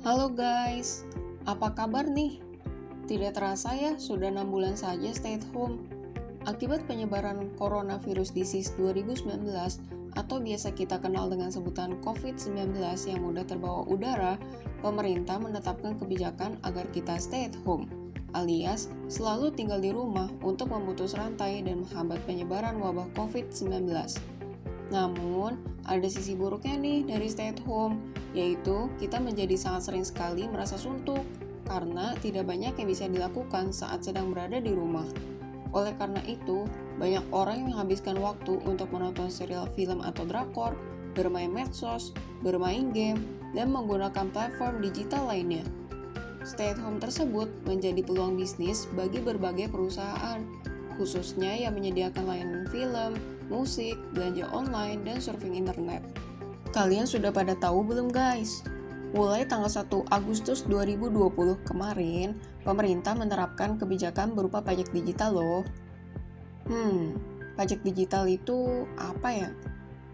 Halo guys, apa kabar nih? Tidak terasa ya, sudah 6 bulan saja stay at home. Akibat penyebaran coronavirus disease 2019 atau biasa kita kenal dengan sebutan COVID-19 yang mudah terbawa udara, pemerintah menetapkan kebijakan agar kita stay at home, alias selalu tinggal di rumah untuk memutus rantai dan menghambat penyebaran wabah COVID-19. Namun, ada sisi buruknya nih dari stay at home, yaitu kita menjadi sangat sering sekali merasa suntuk karena tidak banyak yang bisa dilakukan saat sedang berada di rumah. Oleh karena itu, banyak orang yang menghabiskan waktu untuk menonton serial film atau drakor, bermain medsos, bermain game, dan menggunakan platform digital lainnya. Stay at home tersebut menjadi peluang bisnis bagi berbagai perusahaan, khususnya yang menyediakan layanan film, musik, belanja online, dan surfing internet. Kalian sudah pada tahu belum guys? Mulai tanggal 1 Agustus 2020 kemarin, pemerintah menerapkan kebijakan berupa pajak digital loh. Pajak digital itu apa ya?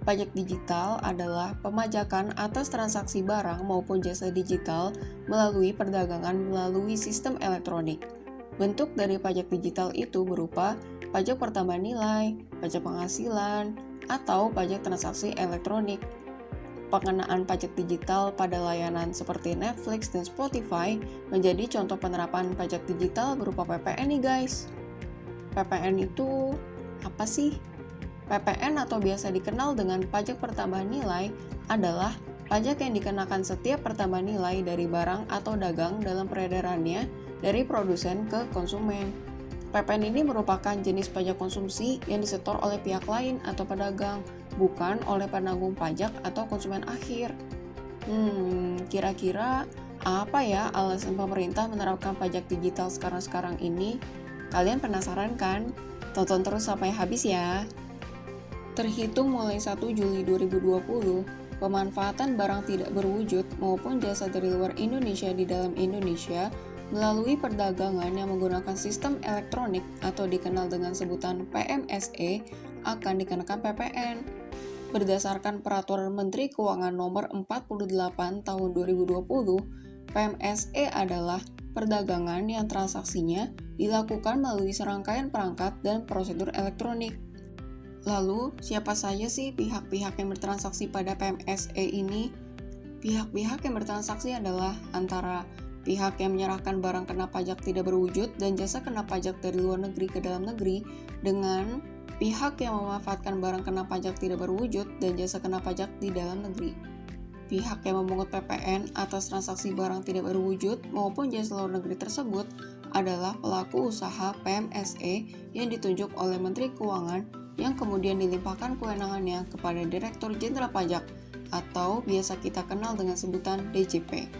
Pajak digital adalah pemajakan atas transaksi barang maupun jasa digital melalui perdagangan melalui sistem elektronik. Bentuk dari pajak digital itu berupa pajak pertambahan nilai, pajak penghasilan, atau pajak transaksi elektronik. Pengenaan pajak digital pada layanan seperti Netflix dan Spotify menjadi contoh penerapan pajak digital berupa PPN nih guys. PPN itu apa sih? PPN atau biasa dikenal dengan pajak pertambahan nilai adalah pajak yang dikenakan setiap pertambahan nilai dari barang atau dagang dalam peredarannya dari produsen ke konsumen. PPN ini merupakan jenis pajak konsumsi yang disetor oleh pihak lain atau pedagang, bukan oleh penanggung pajak atau konsumen akhir. Kira-kira apa ya alasan pemerintah menerapkan pajak digital sekarang ini? Kalian penasaran kan? Tonton terus sampai habis ya. Terhitung mulai 1 Juli 2020, pemanfaatan barang tidak berwujud maupun jasa dari luar Indonesia di dalam Indonesia melalui perdagangan yang menggunakan sistem elektronik atau dikenal dengan sebutan PMSE akan dikenakan PPN. Berdasarkan Peraturan Menteri Keuangan Nomor 48 Tahun 2020, PMSE adalah perdagangan yang transaksinya dilakukan melalui serangkaian perangkat dan prosedur elektronik. Lalu, siapa saja sih pihak-pihak yang bertransaksi pada PMSE ini? Pihak-pihak yang bertransaksi adalah antara pihak yang menyerahkan barang kena pajak tidak berwujud dan jasa kena pajak dari luar negeri ke dalam negeri dengan pihak yang memanfaatkan barang kena pajak tidak berwujud dan jasa kena pajak di dalam negeri. Pihak yang memungut PPN atas transaksi barang tidak berwujud maupun jasa luar negeri tersebut adalah pelaku usaha PMSE yang ditunjuk oleh Menteri Keuangan yang kemudian dilimpahkan kewenangannya kepada Direktur Jenderal Pajak atau biasa kita kenal dengan sebutan DJP.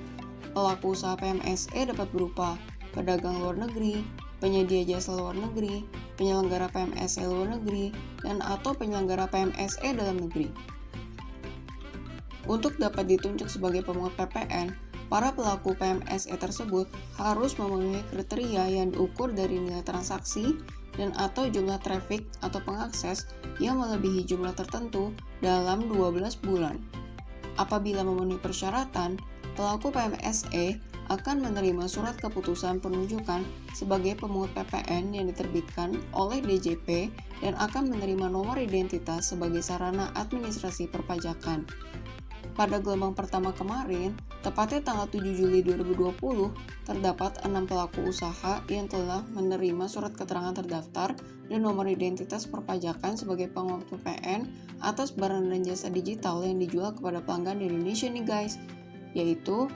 Pelaku usaha PMSE dapat berupa pedagang luar negeri, penyedia jasa luar negeri, penyelenggara PMSE luar negeri, dan atau penyelenggara PMSE dalam negeri. Untuk dapat ditunjuk sebagai pemungut PPN, para pelaku PMSE tersebut harus memenuhi kriteria yang diukur dari nilai transaksi dan atau jumlah traffic atau pengakses yang melebihi jumlah tertentu dalam 12 bulan. Apabila memenuhi persyaratan, pelaku PMSE akan menerima surat keputusan penunjukan sebagai pemungut PPN yang diterbitkan oleh DJP dan akan menerima nomor identitas sebagai sarana administrasi perpajakan. Pada gelombang pertama kemarin, tepatnya tanggal 7 Juli 2020, terdapat 6 pelaku usaha yang telah menerima surat keterangan terdaftar dan nomor identitas perpajakan sebagai pemungut PPN atas barang dan jasa digital yang dijual kepada pelanggan di Indonesia nih guys, yaitu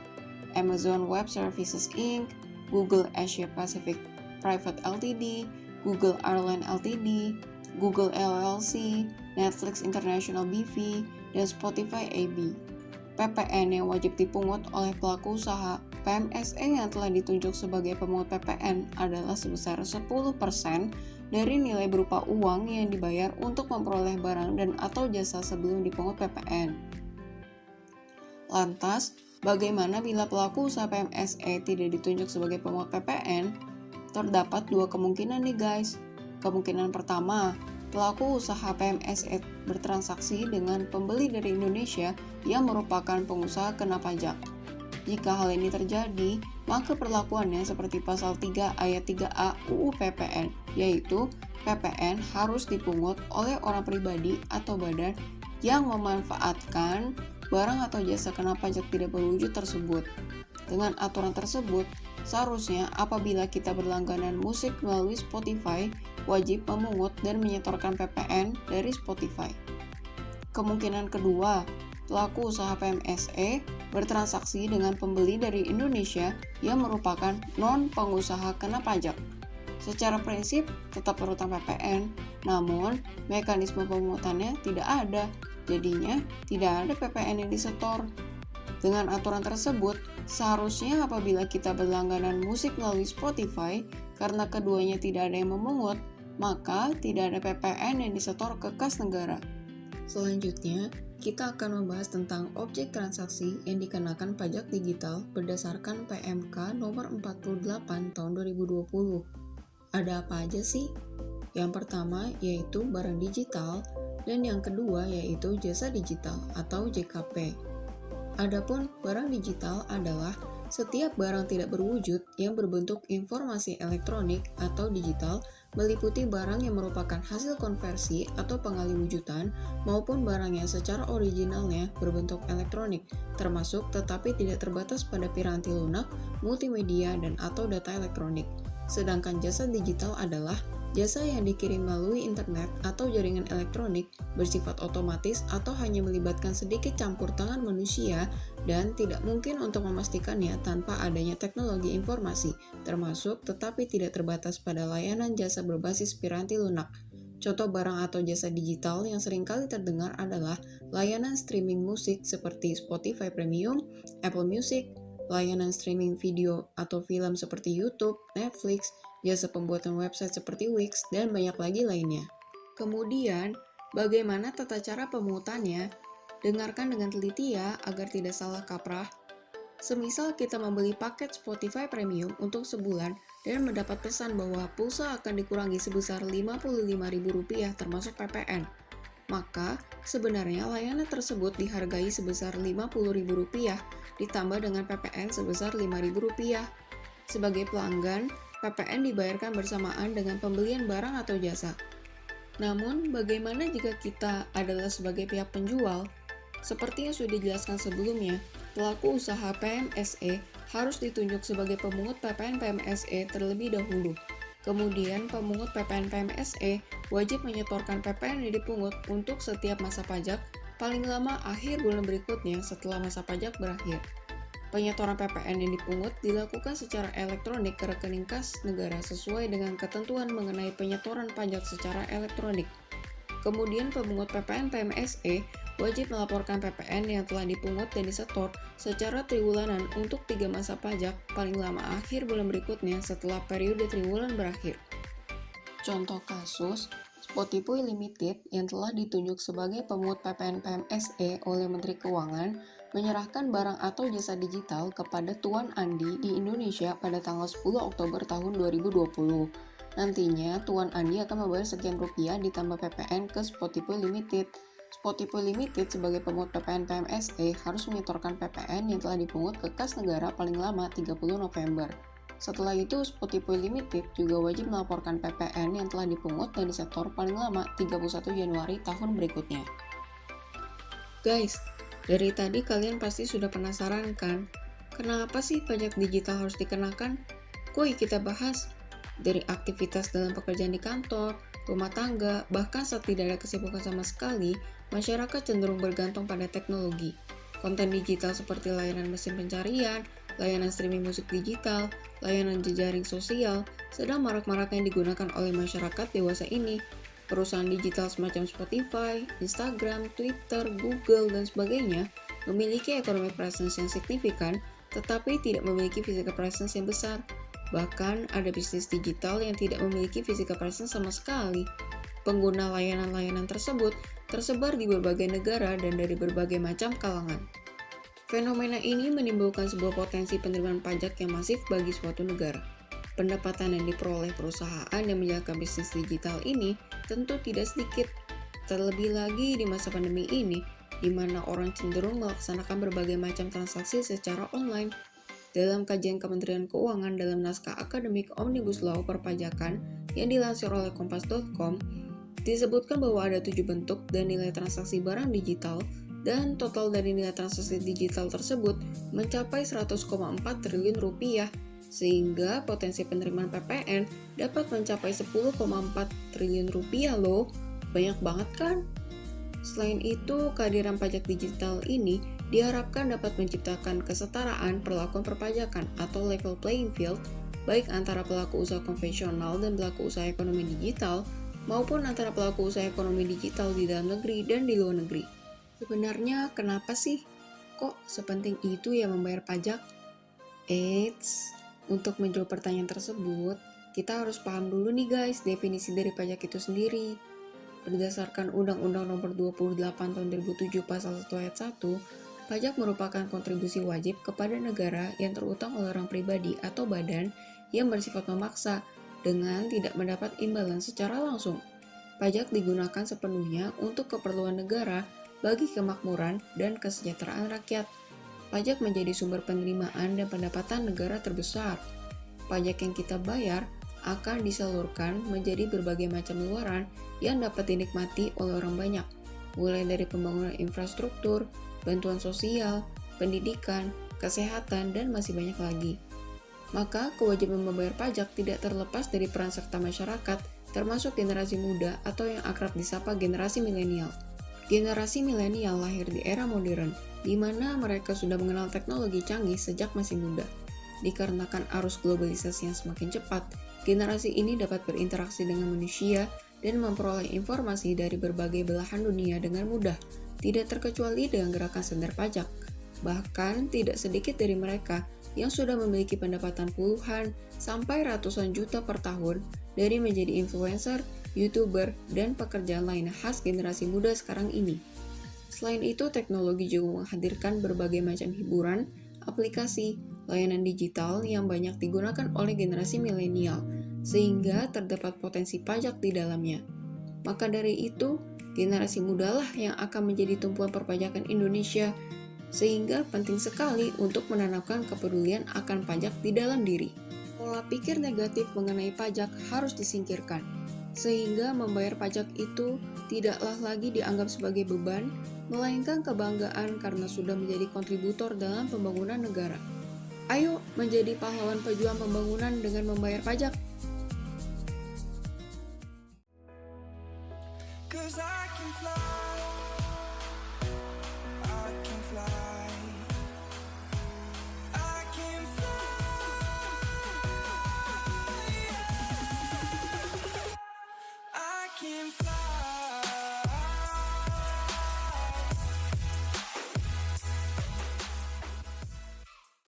Amazon Web Services Inc., Google Asia Pacific Private Ltd., Google Airline Ltd., Google LLC, Netflix International BV, dan Spotify AB. PPN yang wajib dipungut oleh pelaku usaha PMSE yang telah ditunjuk sebagai pemungut PPN adalah sebesar 10% dari nilai berupa uang yang dibayar untuk memperoleh barang dan atau jasa sebelum dipungut PPN. Lantas, bagaimana bila pelaku usaha PMSE tidak ditunjuk sebagai pemungut PPN? Terdapat dua kemungkinan nih guys. Kemungkinan pertama, pelaku usaha PMSE bertransaksi dengan pembeli dari Indonesia yang merupakan pengusaha kena pajak. Jika hal ini terjadi, maka perlakuannya seperti pasal 3 ayat 3A UU PPN, yaitu PPN harus dipungut oleh orang pribadi atau badan yang memanfaatkan barang atau jasa kena pajak tidak berwujud tersebut. Dengan aturan tersebut, seharusnya apabila kita berlangganan musik melalui Spotify, wajib memungut dan menyetorkan PPN dari Spotify. Kemungkinan kedua, pelaku usaha PMSE bertransaksi dengan pembeli dari Indonesia yang merupakan non-pengusaha kena pajak. Secara prinsip tetap berutang PPN, namun mekanisme pemungutannya tidak ada, jadinya tidak ada PPN yang disetor. Dengan aturan tersebut, seharusnya apabila kita berlangganan musik melalui Spotify, karena keduanya tidak ada yang memungut, maka tidak ada PPN yang disetor ke kas negara. Selanjutnya, kita akan membahas tentang objek transaksi yang dikenakan pajak digital berdasarkan PMK nomor 48 tahun 2020. Ada apa aja sih? Yang pertama yaitu barang digital, dan yang kedua yaitu jasa digital atau JKP. Adapun barang digital adalah setiap barang tidak berwujud yang berbentuk informasi elektronik atau digital, meliputi barang yang merupakan hasil konversi atau pengaliwujudan maupun barang yang secara originalnya berbentuk elektronik, termasuk tetapi tidak terbatas pada piranti lunak, multimedia, dan atau data elektronik. Sedangkan jasa digital adalah jasa yang dikirim melalui internet atau jaringan elektronik, bersifat otomatis atau hanya melibatkan sedikit campur tangan manusia dan tidak mungkin untuk memastikannya tanpa adanya teknologi informasi, termasuk tetapi tidak terbatas pada layanan jasa berbasis piranti lunak. Contoh barang atau jasa digital yang seringkali terdengar adalah layanan streaming musik seperti Spotify Premium, Apple Music, layanan streaming video atau film seperti YouTube, Netflix, jasa pembuatan website seperti Wix, dan banyak lagi lainnya. Kemudian, bagaimana tata cara pemungutannya? Dengarkan dengan teliti ya, agar tidak salah kaprah. Semisal kita membeli paket Spotify Premium untuk sebulan dan mendapat pesan bahwa pulsa akan dikurangi sebesar Rp55.000 termasuk PPN. Maka, sebenarnya layanan tersebut dihargai sebesar Rp50.000 ditambah dengan PPN sebesar Rp5.000. Sebagai pelanggan, PPN dibayarkan bersamaan dengan pembelian barang atau jasa. Namun, bagaimana jika kita adalah sebagai pihak penjual? Seperti yang sudah dijelaskan sebelumnya, pelaku usaha PMSE harus ditunjuk sebagai pemungut PPN PMSE terlebih dahulu. Kemudian, pemungut PPN PMSE wajib menyetorkan PPN yang dipungut untuk setiap masa pajak, paling lama akhir bulan berikutnya setelah masa pajak berakhir. Penyetoran PPN yang dipungut dilakukan secara elektronik ke rekening kas negara sesuai dengan ketentuan mengenai penyetoran pajak secara elektronik. Kemudian pemungut PPN PMSE wajib melaporkan PPN yang telah dipungut dan disetor secara triwulanan untuk 3 masa pajak paling lama akhir bulan berikutnya setelah periode triwulan berakhir. Contoh kasus, Spotify Limited yang telah ditunjuk sebagai pemungut PPN PMSE oleh Menteri Keuangan menyerahkan barang atau jasa digital kepada Tuan Andi di Indonesia pada tanggal 10 Oktober tahun 2020. Nantinya, Tuan Andi akan membayar sekian rupiah ditambah PPN ke Spotify Limited. Spotify Limited sebagai pemungut PPN PMSE harus menyetorkan PPN yang telah dipungut ke kas negara paling lama 30 November. Setelah itu, Spotify Limited juga wajib melaporkan PPN yang telah dipungut dan disetor paling lama 31 Januari tahun berikutnya. Guys, dari tadi kalian pasti sudah penasaran kan? Kenapa sih pajak digital harus dikenakan? Kuy kita bahas. Dari aktivitas dalam pekerjaan di kantor, rumah tangga, bahkan saat tidak ada kesibukan sama sekali, masyarakat cenderung bergantung pada teknologi. Konten digital seperti layanan mesin pencarian, layanan streaming musik digital, layanan jejaring sosial, sedang marak-maraknya digunakan oleh masyarakat dewasa ini. Perusahaan digital semacam Spotify, Instagram, Twitter, Google, dan sebagainya memiliki economic presence yang signifikan, tetapi tidak memiliki physical presence yang besar. Bahkan, ada bisnis digital yang tidak memiliki physical presence sama sekali. Pengguna layanan-layanan tersebut tersebar di berbagai negara dan dari berbagai macam kalangan. Fenomena ini menimbulkan sebuah potensi penerimaan pajak yang masif bagi suatu negara. Pendapatan yang diperoleh perusahaan yang menjalankan bisnis digital ini tentu tidak sedikit. Terlebih lagi di masa pandemi ini, di mana orang cenderung melaksanakan berbagai macam transaksi secara online. Dalam kajian Kementerian Keuangan dalam naskah akademik Omnibus Law Perpajakan yang dilansir oleh Kompas.com, disebutkan bahwa ada 7 bentuk dan nilai transaksi barang digital, dan total dari nilai transaksi digital tersebut mencapai 100,4 triliun rupiah, sehingga potensi penerimaan PPN dapat mencapai 10,4 triliun rupiah loh. Banyak banget kan? Selain itu, kehadiran pajak digital ini diharapkan dapat menciptakan kesetaraan perlakuan perpajakan atau level playing field, baik antara pelaku usaha konvensional dan pelaku usaha ekonomi digital, maupun antara pelaku usaha ekonomi digital di dalam negeri dan di luar negeri. Sebenarnya kenapa sih? Kok sepenting itu ya membayar pajak? Eits, untuk menjawab pertanyaan tersebut, kita harus paham dulu nih guys definisi dari pajak itu sendiri. Berdasarkan Undang-Undang Nomor 28 Tahun 2007 Pasal 1 Ayat 1, pajak merupakan kontribusi wajib kepada negara yang terutang oleh orang pribadi atau badan yang bersifat memaksa dengan tidak mendapat imbalan secara langsung. Pajak digunakan sepenuhnya untuk keperluan negara bagi kemakmuran dan kesejahteraan rakyat. Pajak menjadi sumber penerimaan dan pendapatan negara terbesar. Pajak yang kita bayar akan disalurkan menjadi berbagai macam luaran yang dapat dinikmati oleh orang banyak, mulai dari pembangunan infrastruktur, bantuan sosial, pendidikan, kesehatan, dan masih banyak lagi. Maka, kewajiban membayar pajak tidak terlepas dari peran serta masyarakat, termasuk generasi muda atau yang akrab disapa generasi milenial. Generasi milenial lahir di era modern, di mana mereka sudah mengenal teknologi canggih sejak masih muda. Dikarenakan arus globalisasi yang semakin cepat, generasi ini dapat berinteraksi dengan manusia dan memperoleh informasi dari berbagai belahan dunia dengan mudah, tidak terkecuali dengan gerakan sender pajak. Bahkan, tidak sedikit dari mereka yang sudah memiliki pendapatan puluhan sampai ratusan juta per tahun dari menjadi influencer, YouTuber, dan pekerjaan lain khas generasi muda sekarang ini. Selain itu, teknologi juga menghadirkan berbagai macam hiburan, aplikasi, layanan digital yang banyak digunakan oleh generasi milenial, sehingga terdapat potensi pajak di dalamnya. Maka dari itu, generasi mudalah yang akan menjadi tumpuan perpajakan Indonesia, sehingga penting sekali untuk menanamkan kepedulian akan pajak di dalam diri. Pola pikir negatif mengenai pajak harus disingkirkan, sehingga membayar pajak itu tidaklah lagi dianggap sebagai beban, melainkan kebanggaan karena sudah menjadi kontributor dalam pembangunan negara. Ayo menjadi pahlawan pejuang pembangunan dengan membayar pajak. Cause I can fly.